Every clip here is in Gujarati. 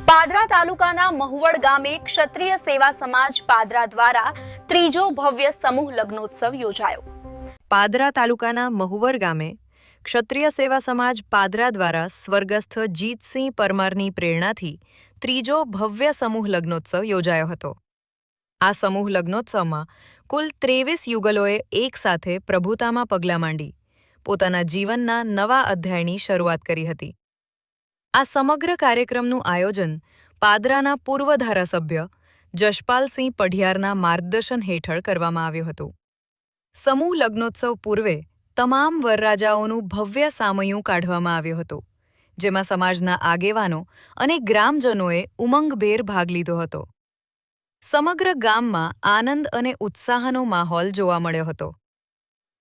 પાદરા તાલુકાના મહુવડ ગામે ક્ષત્રિય સેવા સમાજ પાદરા દ્વારા ત્રીજો ભવ્ય સમૂહ લગ્નોત્સવ યોજાયો। પાદરા તાલુકાના મહુવડ ગામે ક્ષત્રિય સેવા સમાજ પાદરા દ્વારા સ્વર્ગસ્થ જીતસિંહ પરમારની પ્રેરણાથી ત્રીજો ભવ્ય સમૂહ લગ્નોત્સવ યોજાયો હતો। આ સમૂહ લગ્નોત્સવમાં કુલ 23 યુગલોએ એકસાથે પ્રભુતામાં પગલાં માંડી પોતાના જીવનના નવા અધ્યાયની શરૂઆત કરી હતી। આ સમગ્ર કાર્યક્રમનું આયોજન પાદરાના પૂર્વ ધારાસભ્ય જશપાલસિંહ પઢિયારના માર્ગદર્શન હેઠળ કરવામાં આવ્યું હતું। સમૂહ લગ્નોત્સવ પૂર્વે તમામ વરરાજાઓનું ભવ્ય સામૈયું કાઢવામાં આવ્યું હતું, જેમાં સમાજના આગેવાનો અને ગ્રામજનોએ ઉમંગભેર ભાગ લીધો હતો। સમગ્ર ગામમાં આનંદ અને ઉત્સાહનો માહોલ જોવા મળ્યો હતો।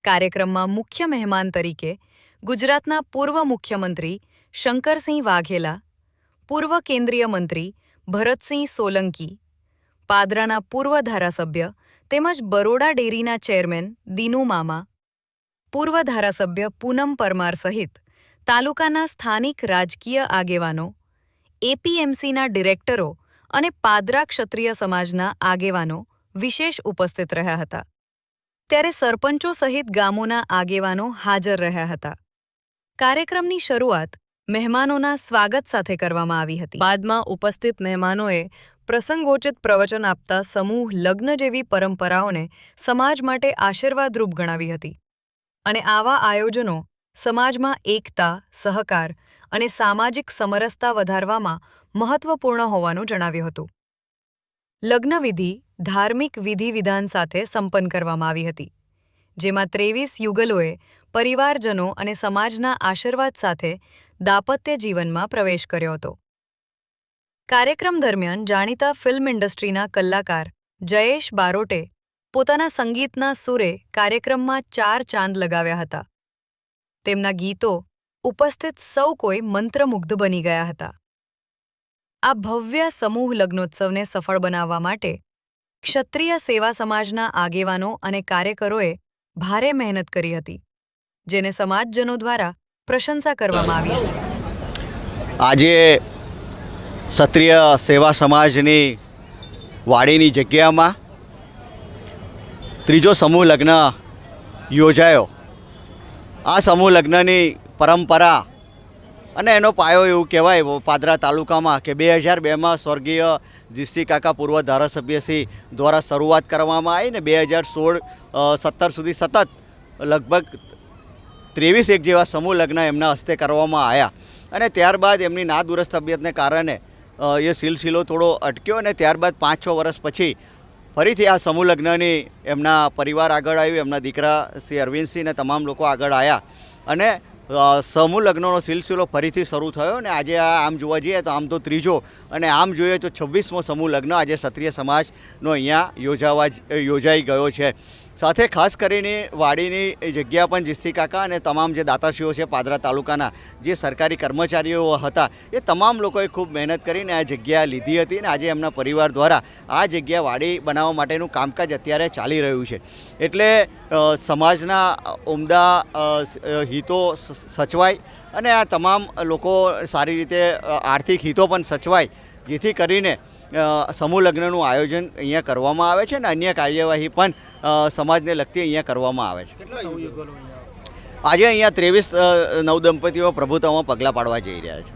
કાર્યક્રમમાં મુખ્ય મહેમાન તરીકે ગુજરાતના પૂર્વ મુખ્યમંત્રી શંકરસિંહ વાઘેલા, પૂર્વ કેન્દ્રીય મંત્રી ભરતસિંહ સોલંકી, પાદરાના પૂર્વ ધારાસભ્ય તેમજ બરોડા ડેરીના ચેરમેન દીનુ મામા, પૂર્વ ધારાસભ્ય પૂનમ પરમાર સહિત તાલુકાના સ્થાનિક રાજકીય આગેવાનો, એપીએમસીના ડિરેક્ટરો અને પાદરા ક્ષત્રિય સમાજના આગેવાનો વિશેષ ઉપસ્થિત રહ્યા હતા। ત્યારે સરપંચો સહિત ગામોના આગેવાનો હાજર રહ્યા હતા। કાર્યક્રમની શરૂઆત મહેમાનોના સ્વાગત સાથે કરવામાં આવી હતી। બાદમાં ઉપસ્થિત મહેમાનોએ પ્રસંગોચિત પ્રવચન આપતા સમૂહ લગ્ન જેવી પરંપરાઓને સમાજ માટે આશીર્વાદરૂપ ગણાવી હતી અને આવા આયોજનો સમાજમાં એકતા, સહકાર અને સામાજિક સમરસતા વધારવામાં મહત્વપૂર્ણ હોવાનું જણાવ્યું હતું। લગ્નવિધિ ધાર્મિક વિધિ-વિધાન સાથે સંપન્ન કરવામાં આવી હતી, જેમાં 23 યુગલોએ પરિવારજનો અને સમાજના આશીર્વાદ સાથે દાંપત્ય જીવનમાં પ્રવેશ કર્યો હતો। કાર્યક્રમ દરમિયાન જાણીતા ફિલ્મ ઇન્ડસ્ટ્રીના કલાકાર જયેશ બારોટે પોતાના સંગીતના સૂરે કાર્યક્રમમાં 4 ચાંદ લગાવ્યા હતા। તેમના ગીતો ઉપસ્થિત સૌ કોઈ મંત્રમુગ્ધ બની ગયા હતા। આ ભવ્ય સમૂહ લગ્નોત્સવને સફળ બનાવવા માટે ક્ષત્રિય સેવા સમાજના આગેવાનો અને કાર્યકરોએ ભારે મહેનત કરી હતી, જેને સમાજજનો દ્વારા પ્રશંસા કરવામાં આવી હતી। આજે ક્ષત્રિય સેવા સમાજની વાડીની જગ્યામાં ત્રીજો સમૂહ લગ્ન યોજાયો। આ સમૂહ લગ્નની પરંપરા અને એનો પાયો એવું કહેવાય પાદરા તાલુકામાં કે 2002માં સ્વર્ગીય જીતસિંહ કાકા પૂર્વ ધારાસભ્યશ્રી દ્વારા શરૂઆત કરવામાં આવી ને 2016-17 સુધી સતત લગભગ 23 જેવા સમૂહ લગ્ન એમના હસ્તે કરવામાં આવ્યા અને ત્યારબાદ એમની નાદુરસ્ત તબિયતને કારણે એ સિલસિલો થોડો અટક્યો અને ત્યારબાદ 5-6 વર્ષ પછી ફરીથી આ સમૂહ લગ્નની એમના પરિવાર આગળ આવ્યું, એમના દીકરા શ્રી અરવિંદસિંહ ને તમામ લોકો આગળ આવ્યા અને સમૂહ લગ્નનો સિલસિલો ફરીથી શરૂ થયો અને આજે આમ જોવા જઈએ તો આમ તો ત્રીજો અને આમ જોઈએ તો 26મો સમૂહ લગ્ન આજે ક્ષત્રિય સમાજનો અહીંયા યોજાઈ ગયો છે। સાથે ખાસ કરીને વાડીની જગ્યા પણ જીતસિંહ કાકા અને તમામ જે દાતાશ્રીઓ છે પાદરા તાલુકાના જે સરકારી કર્મચારીઓ હતા એ તમામ લોકોએ ખૂબ મહેનત કરીને આ જગ્યા લીધી હતી અને આજે એમના પરિવાર દ્વારા આ જગ્યા વાડી બનાવવા માટેનું કામકાજ અત્યારે ચાલી રહ્યું છે। એટલે સમાજના ઉમદા હિતો સચવાય અને આ તમામ લોકો સારી રીતે આર્થિક હિતો પણ સચવાય, જેથી કરીને સમૂહ લગ્નનું આયોજન અહીંયા કરવામાં આવે છે અને અન્ય કાર્યવાહી પણ સમાજને લગતી અહીંયા કરવામાં આવે છે। આજે અહીંયા 23 નવદંપતીઓ પ્રભુતામાં પગલાં પાડવા જઈ રહ્યા છે।